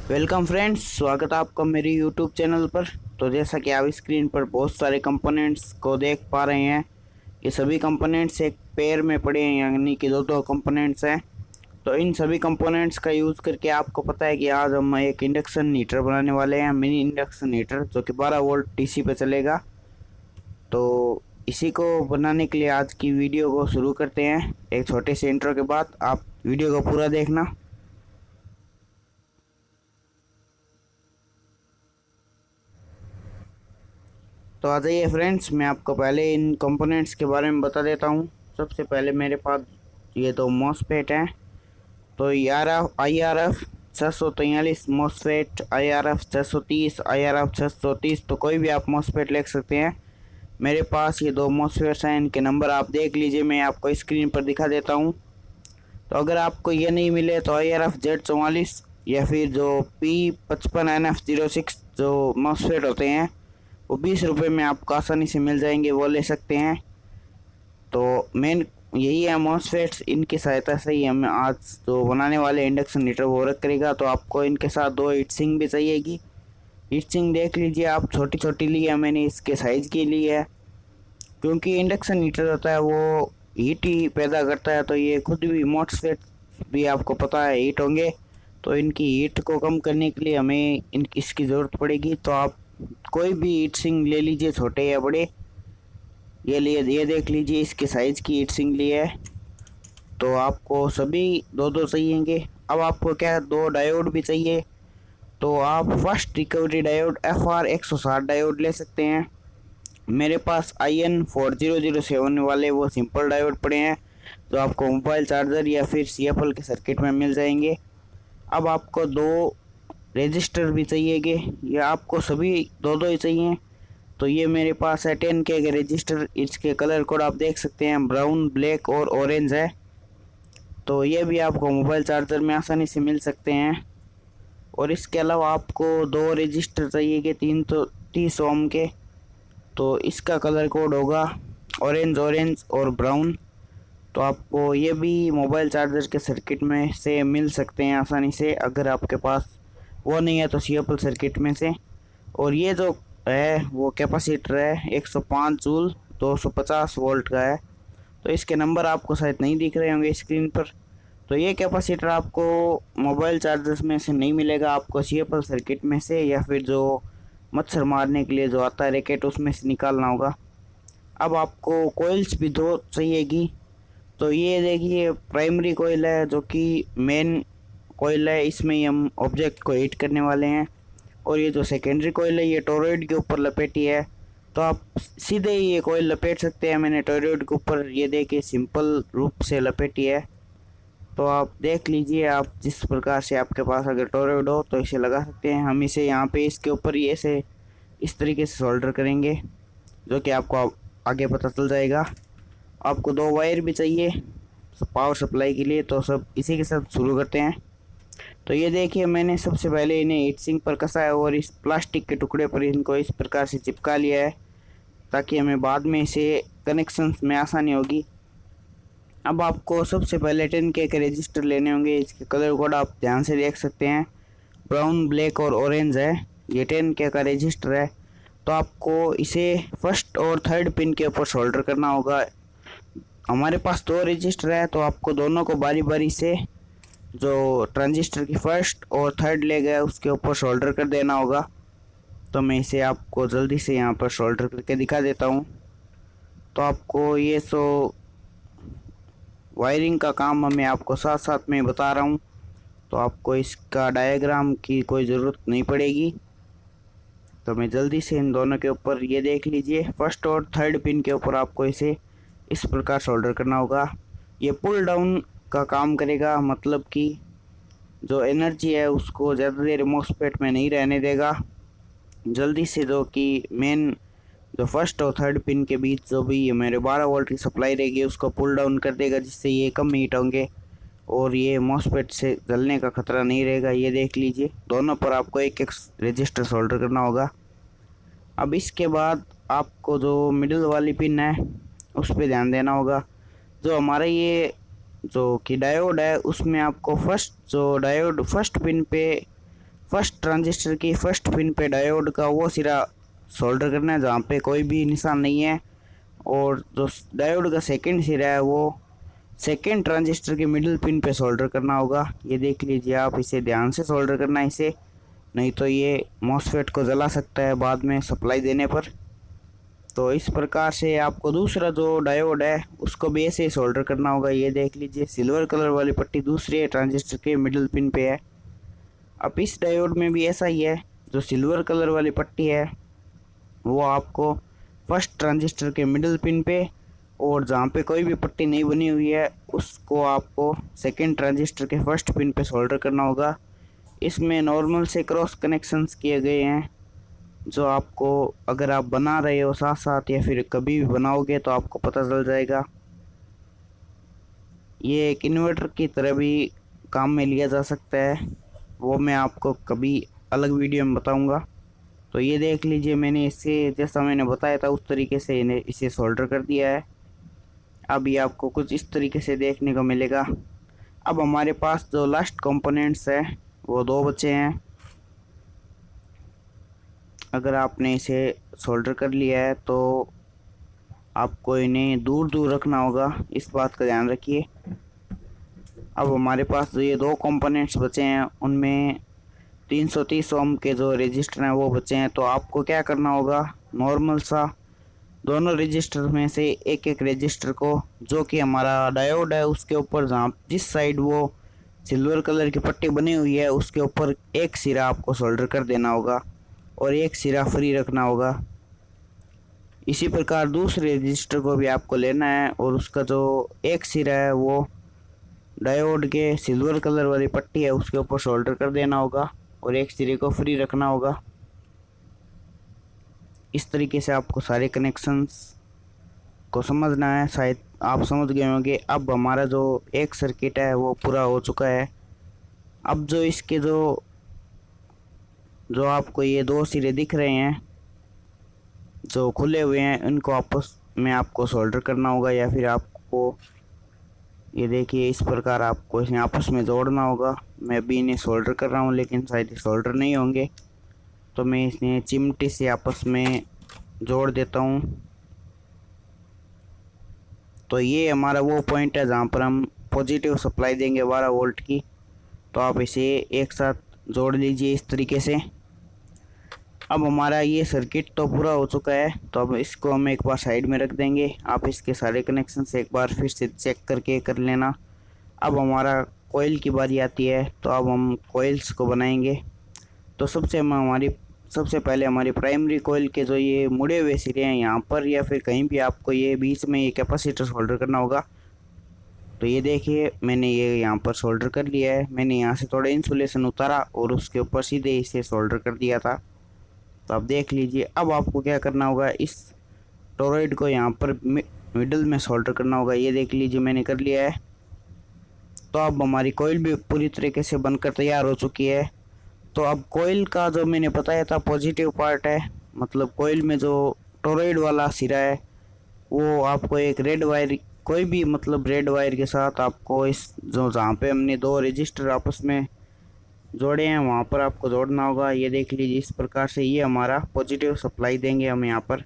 Welcome friends, स्वागत है आपका मेरे यूट्यूब चैनल पर। तो जैसा कि आप स्क्रीन पर बहुत सारे कंपोनेंट्स को देख पा रहे हैं, ये सभी कंपोनेंट्स एक पेयर में पड़े हैं, यानी कि दो दो कंपोनेंट्स हैं। तो इन सभी कंपोनेंट्स का यूज़ करके आपको पता है कि आज हम एक इंडक्शन हीटर बनाने वाले हैं, मिनी इंडक्शन हीटर, जो कि 12 वोल्ट डीसी पे चलेगा। तो इसी को बनाने के लिए आज की वीडियो को शुरू करते हैं। एक छोटे से इंट्रो के बाद आप वीडियो को पूरा देखना। तो आ जाइए फ्रेंड्स, मैं आपको पहले इन कंपोनेंट्स के बारे में बता देता हूँ। सबसे पहले मेरे पास ये दो मॉसफेट हैं। तो I R F 643 MOSFET, IRF 630, IRF 630, तो कोई भी आप मॉसफेट ले सकते हैं। मेरे पास ये दो मॉसफेट्स हैं, इनके नंबर आप देख लीजिए, मैं आपको स्क्रीन पर दिखा देता हूँ। तो अगर आपको ये नहीं मिले तो IRF Z44 या फिर जो P55NF06 जो मॉसफेट होते हैं, वो 20 रुपये में आपको आसानी से मिल जाएंगे, वो ले सकते हैं। तो मेन यही है मॉसफेट्स, इनकी सहायता से ही हम आज जो बनाने वाले इंडक्शन हीटर वो वर्क करेगा। तो आपको इनके साथ दो हीट सिंक भी चाहिएगी। हीट सिंक देख लीजिए आप, छोटी छोटी ली है मैंने, इसके साइज़ के लिए है, क्योंकि इंडक्शन हीटर होता है वो हीट ही पैदा करता है। तो ये खुद भी मॉसफेट भी आपको पता है हीट होंगे, तो इनकी हीट को कम करने के लिए हमें इसकी ज़रूरत पड़ेगी। तो आप कोई भी हीट सिंक ले लीजिए, छोटे या बड़े। ये देख लीजिए, इसके साइज़ की हीट सिंक ली है। तो आपको सभी दो दो चाहिएंगे। अब आपको क्या, दो डायोड भी चाहिए। तो आप first recovery diode FR160 diode ले सकते हैं। मेरे पास IN4007 वाले वो सिंपल डायोड पड़े हैं, जो आपको मोबाइल चार्जर या फिर CFL के सर्किट में मिल जाएंगे। अब आपको दो रजिस्टर भी चाहिएगे, या आपको सभी दो दो ही चाहिए। तो ये मेरे पास है 10K के रजिस्टर। इसके कलर कोड आप देख सकते हैं, ब्राउन, ब्लैक और ऑरेंज है। तो ये भी आपको मोबाइल चार्जर में आसानी से मिल सकते हैं। और इसके अलावा आपको दो रजिस्टर चाहिए कि 330 ओम के। तो इसका कलर कोड होगा ऑरेंज और ब्राउन। तो आपको ये भी मोबाइल चार्जर के सर्किट में से मिल सकते हैं आसानी से, अगर आपके पास वो नहीं है तो CFL सर्किट में से। और ये जो है वो कैपेसिटर है 105 जूल 250 वोल्ट का है। तो इसके नंबर आपको शायद नहीं दिख रहे होंगे स्क्रीन पर। तो ये कैपेसिटर आपको मोबाइल चार्जर्स में से नहीं मिलेगा, आपको CFL सर्किट में से या फिर जो मच्छर मारने के लिए जो आता है रैकेट, उसमें से निकालना होगा। अब आपको कोइल्स भी दो चाहिएगी। तो ये देखिए, प्राइमरी कोयल है जो कि मेन कोयल है, इसमें ही हम ऑब्जेक्ट को हीट करने वाले हैं। और ये जो सेकेंडरी कोयल है ये टॉरॉइड के ऊपर लपेटी है। तो आप सीधे ही ये कोयल लपेट सकते हैं। मैंने टॉरॉइड के ऊपर ये देखिए सिंपल रूप से लपेटी है। तो आप देख लीजिए, आप जिस प्रकार से आपके पास अगर टॉरॉइड हो तो इसे लगा सकते हैं। हम इसे यहाँ पे इसके ऊपर ये से इस तरीके से सोल्डर करेंगे, जो कि आपको आगे पता चल जाएगा। आपको दो वायर भी चाहिए पावर सप्लाई के लिए। तो सब इसी के साथ शुरू करते हैं। तो ये देखिए, मैंने सबसे पहले इन्हें हीट सिंक पर कसा है और इस प्लास्टिक के टुकड़े पर इनको इस प्रकार से चिपका लिया है, ताकि हमें बाद में इसे कनेक्शन में आसानी होगी। अब आपको सबसे पहले 10K के रजिस्टर लेने होंगे। इसके कलर कोड आप ध्यान से देख सकते हैं, ब्राउन, ब्लैक और ऑरेंज है। ये 10K का रजिस्टर है। तो आपको इसे फर्स्ट और थर्ड पिन के ऊपर सोल्डर करना होगा। हमारे पास दो रजिस्टर है, तो आपको दोनों को बारी बारी से जो ट्रांजिस्टर की फर्स्ट और थर्ड लेग है उसके ऊपर सोल्डर कर देना होगा। तो मैं इसे आपको जल्दी से यहाँ पर सोल्डर करके दिखा देता हूँ। तो आपको ये वायरिंग का काम मैं आपको साथ साथ में बता रहा हूँ, तो आपको इसका डायग्राम की कोई ज़रूरत नहीं पड़ेगी। तो मैं जल्दी से इन दोनों के ऊपर ये देख लीजिए, फर्स्ट और थर्ड पिन के ऊपर आपको इसे इस प्रकार सोल्डर करना होगा। ये पुल डाउन का काम करेगा, मतलब कि जो एनर्जी है उसको ज़्यादा देर मॉसफेट में नहीं रहने देगा। जल्दी से जो कि मेन जो फर्स्ट और थर्ड पिन के बीच जो भी मेरे 12 वोल्ट की सप्लाई रहेगी उसको पुल डाउन कर देगा, जिससे ये कम हीट होंगे और ये मॉसफेट से जलने का खतरा नहीं रहेगा। ये देख लीजिए, दोनों पर आपको एक एक रजिस्टर सोल्डर करना होगा। अब इसके बाद आपको जो मिडिल वाली पिन है उस पर ध्यान देना होगा। जो हमारा ये जो कि डायोड है उसमें आपको फर्स्ट पिन पे फर्स्ट ट्रांजिस्टर की फर्स्ट पिन पे डायोड का वो सिरा सोल्डर करना है जहाँ पे कोई भी निशान नहीं है, और जो डायोड का सेकंड सिरा है वो सेकंड ट्रांजिस्टर के मिडिल पिन पे सोल्डर करना होगा। ये देख लीजिए आप, इसे ध्यान से सोल्डर करना है इसे, नहीं तो ये मॉसफेट को जला सकता है बाद में सप्लाई देने पर। तो इस प्रकार से आपको दूसरा जो डायोड है उसको भी ऐसे ही सोल्डर करना होगा। ये देख लीजिए सिल्वर कलर वाली पट्टी दूसरे ट्रांजिस्टर के मिडिल पिन पे है। अब इस डायोड में भी ऐसा ही है, जो सिल्वर कलर वाली पट्टी है वो आपको फर्स्ट ट्रांजिस्टर के मिडिल पिन पे, और जहाँ पे कोई भी पट्टी नहीं बनी हुई है उसको आपको सेकेंड ट्रांजिस्टर के फर्स्ट पिन पे सोल्डर करना होगा। इसमें नॉर्मल से क्रॉस कनेक्शंस किए गए हैं, जो आपको अगर आप बना रहे हो साथ साथ या फिर कभी भी बनाओगे तो आपको पता चल जाएगा। ये एक इन्वर्टर की तरह भी काम में लिया जा सकता है, वो मैं आपको कभी अलग वीडियो में बताऊंगा। तो ये देख लीजिए, मैंने इसे जैसा मैंने बताया था उस तरीके से इसे सोल्डर कर दिया है। अब ये आपको कुछ इस तरीके से देखने को मिलेगा। अब हमारे पास जो लास्ट कंपोनेंट्स है वो दो बचे हैं। अगर आपने इसे सोल्डर कर लिया है तो आपको इन्हें दूर दूर रखना होगा, इस बात का ध्यान रखिए। अब हमारे पास जो ये दो कंपोनेंट्स बचे हैं उनमें 330 ओम के जो रजिस्टर हैं वो बचे हैं। तो आपको क्या करना होगा, नॉर्मल सा दोनों रजिस्टर में से एक एक रजिस्टर को, जो कि हमारा डायोड है उसके ऊपर जहाँ जिस साइड वो सिल्वर कलर की पट्टी बनी हुई है उसके ऊपर एक सिरा आपको सोल्डर कर देना होगा और एक सिरा फ्री रखना होगा। इसी प्रकार दूसरे रजिस्टर को भी आपको लेना है और उसका जो एक सिरा है वो डायोड के सिल्वर कलर वाली पट्टी है उसके ऊपर सोल्डर कर देना होगा और एक सिरे को फ्री रखना होगा। इस तरीके से आपको सारे कनेक्शंस को समझना है। शायद आप समझ गए होंगे। अब हमारा जो एक सर्किट है वो पूरा हो चुका है। अब जो इसके जो आपको ये दो सिरे दिख रहे हैं जो खुले हुए हैं, इनको आपस में आपको सोल्डर करना होगा, या फिर आपको ये देखिए इस प्रकार आपको इन्हें आपस में जोड़ना होगा। मैं अभी इन्हें सोल्डर कर रहा हूँ लेकिन शायद सोल्डर नहीं होंगे, तो मैं इन्हें चिमटी से आपस में जोड़ देता हूँ। तो ये हमारा वो पॉइंट है जहाँ पर हम पॉजिटिव सप्लाई देंगे 12 वोल्ट की। तो आप इसे एक साथ जोड़ लीजिए इस तरीके से। अब हमारा ये सर्किट तो पूरा हो चुका है, तो अब इसको हम एक बार साइड में रख देंगे। आप इसके सारे कनेक्शन से एक बार फिर से चेक करके कर लेना। अब हमारा कोयल की बारी आती है, तो अब हम कोयल्स को बनाएंगे। तो सबसे पहले हमारी प्राइमरी कोयल के जो ये मुड़े हुए सिरे हैं यहाँ पर या फिर कहीं भी आपको ये बीच में ये कैपेसिटर सोल्डर करना होगा। तो ये देखिए मैंने ये यहाँ पर सोल्डर कर लिया है। मैंने यहाँ से थोड़ा इंसुलेशन उतारा और उसके ऊपर सीधे इसे सोल्डर कर दिया था। तो आप देख लीजिए। अब आपको क्या करना होगा, इस टोरॉइड को यहाँ पर मिडल में सोल्डर करना होगा। ये देख लीजिए मैंने कर लिया है। तो अब हमारी कोयल भी पूरी तरीके से बनकर तैयार हो चुकी है। तो अब कोयल का जो मैंने बताया था पॉजिटिव पार्ट है, मतलब कोयल में जो टोरॉइड वाला सिरा है वो आपको एक रेड वायर, कोई भी मतलब रेड वायर के साथ आपको इस जो जहाँ पे हमने दो रजिस्टर आपस में जोड़े हैं वहाँ पर आपको जोड़ना होगा। ये देख लीजिए इस प्रकार से ये हमारा पॉजिटिव सप्लाई देंगे हम यहाँ पर।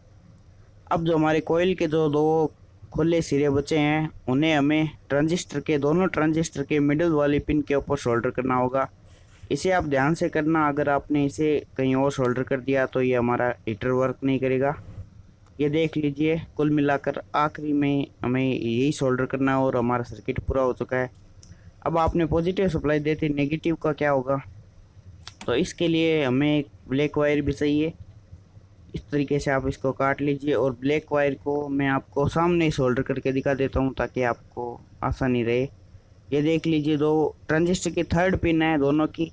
अब जो हमारे कोयल के जो दो खुले सिरे बचे हैं उन्हें हमें दोनों ट्रांजिस्टर के मिडिल वाली पिन के ऊपर सोल्डर करना होगा। इसे आप ध्यान से करना, अगर आपने इसे कहीं और सोल्डर कर दिया तो ये हमारा हीटर वर्क नहीं करेगा। ये देख लीजिए कुल मिलाकर आखिरी में हमें यही सोल्डर करना है और हमारा सर्किट पूरा हो चुका है। अब आपने पॉजिटिव सप्लाई देते नेगेटिव का क्या होगा, तो इसके लिए हमें एक ब्लैक वायर भी चाहिए। इस तरीके से आप इसको काट लीजिए और ब्लैक वायर को मैं आपको सामने सोल्डर करके दिखा देता हूँ ताकि आपको आसानी रहे। ये देख लीजिए दो ट्रांजिस्टर की थर्ड पिन है दोनों की,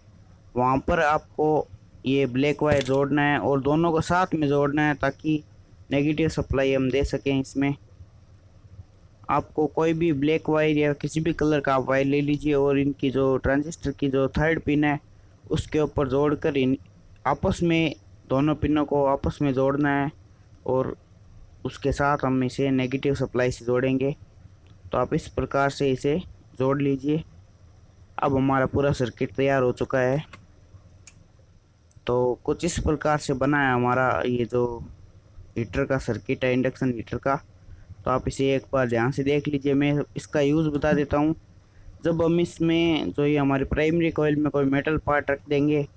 वहाँ पर आपको ये ब्लैक वायर जोड़ना है और दोनों को साथ में जोड़ना है ताकि नेगेटिव सप्लाई हम दे सकें। इसमें आपको कोई भी ब्लैक वायर या किसी भी कलर का आप वायर ले लीजिए और इनकी जो ट्रांजिस्टर की जो थर्ड पिन है उसके ऊपर जोड़कर इन आपस में दोनों पिनों को आपस में जोड़ना है और उसके साथ हम इसे नेगेटिव सप्लाई से जोड़ेंगे। तो आप इस प्रकार से इसे जोड़ लीजिए। अब हमारा पूरा सर्किट तैयार हो चुका है। तो कुछ इस प्रकार से बना है हमारा ये जो हीटर का सर्किट है, इंडक्शन हीटर का। तो आप इसे एक बार ध्यान से देख लीजिए। मैं इसका यूज़ बता देता हूँ। जब हम इसमें जो ये हमारी प्राइमरी कॉइल में कोई मेटल पार्ट रख देंगे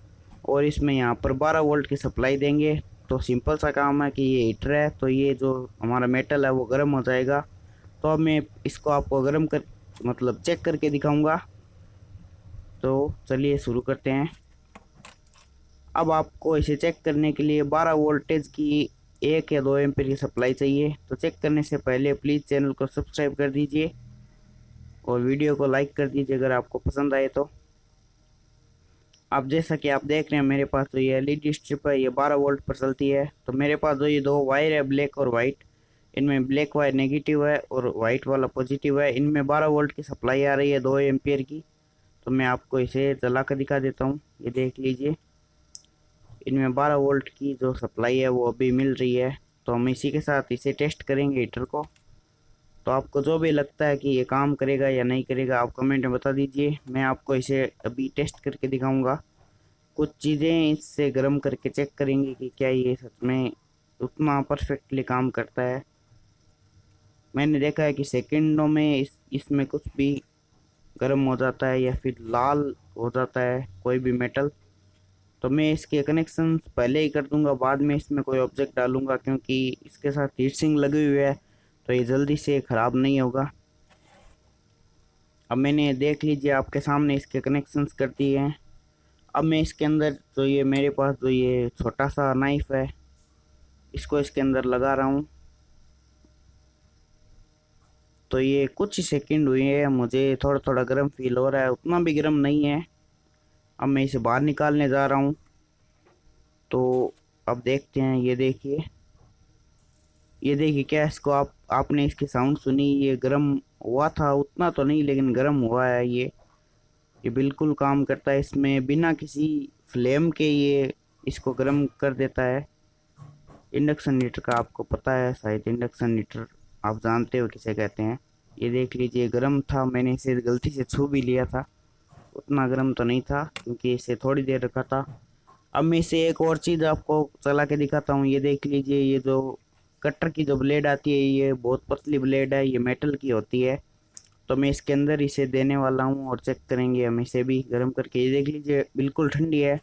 और इसमें यहाँ पर 12 वोल्ट की सप्लाई देंगे, तो सिंपल सा काम है कि ये हीटर है, तो ये जो हमारा मेटल है वो गर्म हो जाएगा। तो अब मैं इसको आपको गर्म कर मतलब चेक करके दिखाऊंगा। तो चलिए शुरू करते हैं। अब आपको इसे चेक करने के लिए 12 वोल्टेज की 1 या 2 एम्पीयर की सप्लाई चाहिए। तो चेक करने से पहले प्लीज़ चैनल को सब्सक्राइब कर दीजिए और वीडियो को लाइक कर दीजिए अगर आपको पसंद आए तो। आप जैसा कि आप देख रहे हैं मेरे पास जो ये एलईडी स्ट्रिप है ये 12 वोल्ट पर चलती है। तो मेरे पास जो ये दो वायर है ब्लैक और वाइट, इनमें ब्लैक वायर नेगेटिव है और वाइट वाला पॉजिटिव है। इनमें 12 वोल्ट की सप्लाई आ रही है 2 एम्पियर की। तो मैं आपको इसे जला कर दिखा देता हूँ। ये देख लीजिए, इनमें 12 वोल्ट की जो सप्लाई है वो अभी मिल रही है। तो हम इसी के साथ इसे टेस्ट करेंगे हीटर को। तो आपको जो भी लगता है कि ये काम करेगा या नहीं करेगा आप कमेंट में बता दीजिए। मैं आपको इसे अभी टेस्ट करके दिखाऊंगा। कुछ चीज़ें इससे गर्म करके चेक करेंगे कि क्या ये सच में उतना परफेक्टली काम करता है। मैंने देखा है कि सेकंडों में इसमें कुछ भी गर्म हो जाता है या फिर लाल हो जाता है कोई भी मेटल। तो मैं इसके कनेक्शन पहले ही कर दूंगा, बाद में इसमें कोई ऑब्जेक्ट डालूंगा, क्योंकि इसके साथ हीट सिंक लगी हुई है तो ये जल्दी से ख़राब नहीं होगा। अब मैंने देख लीजिए आपके सामने इसके कनेक्शंस कर दिए हैं। अब मैं इसके अंदर जो ये मेरे पास जो ये छोटा सा नाइफ है इसको इसके अंदर लगा रहा हूँ। तो ये कुछ ही सेकंड हुए हैं, मुझे थोड़ा थोड़ा गर्म फील हो रहा है, उतना भी गर्म नहीं है। अब मैं इसे बाहर निकालने जा रहा हूँ। तो अब देखते हैं। ये देखिए क्या इसको आपने इसकी साउंड सुनी, ये गर्म हुआ था, उतना तो नहीं लेकिन गर्म हुआ है। ये बिल्कुल काम करता है, इसमें बिना किसी फ्लेम के ये इसको गर्म कर देता है। इंडक्शन हीटर का आपको पता है शायद, इंडक्शन हीटर आप जानते हो किसे कहते हैं। ये देख लीजिए गर्म था, मैंने इसे गलती से छू भी लिया था, उतना गर्म तो नहीं था क्योंकि इसे थोड़ी देर रखा था। अब मैं इसे एक और चीज़ आपको चला के दिखाता हूँ। ये देख लीजिए, ये जो कटर की जो ब्लेड आती है ये बहुत पतली ब्लेड है, ये मेटल की होती है। तो मैं इसके अंदर इसे देने वाला हूँ और चेक करेंगे हम इसे भी गर्म करके। ये देख लीजिए बिल्कुल ठंडी है,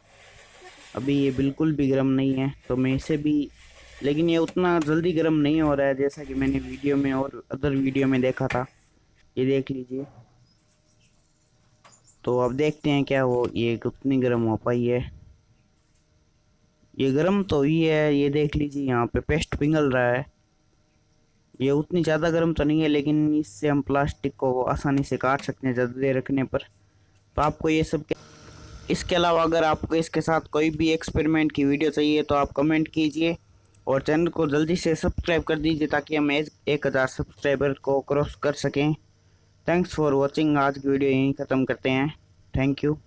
अभी ये बिल्कुल भी गर्म नहीं है। तो मैं इसे भी, लेकिन ये उतना जल्दी गर्म नहीं हो रहा है जैसा कि मैंने वीडियो में और अदर वीडियो में देखा था। ये देख लीजिए। तो अब देखते हैं क्या वो ये कितनी गर्म हो पाई है। ये गर्म तो हुई है, ये देख लीजिए यहाँ पे पेस्ट पिघल रहा है। ये उतनी ज़्यादा गर्म तो नहीं है लेकिन इससे हम प्लास्टिक को आसानी से काट सकते हैं ज़्यादा देर रखने पर। तो आपको ये सब इसके अलावा अगर आपको इसके साथ कोई भी एक्सपेरिमेंट की वीडियो चाहिए तो आप कमेंट कीजिए और चैनल को जल्दी से सब्सक्राइब कर दीजिए ताकि हम 1000 सब्सक्राइबर को क्रॉस कर सकें। Thanks for watching. आज की वीडियो यहीं ख़त्म करते हैं। Thank you.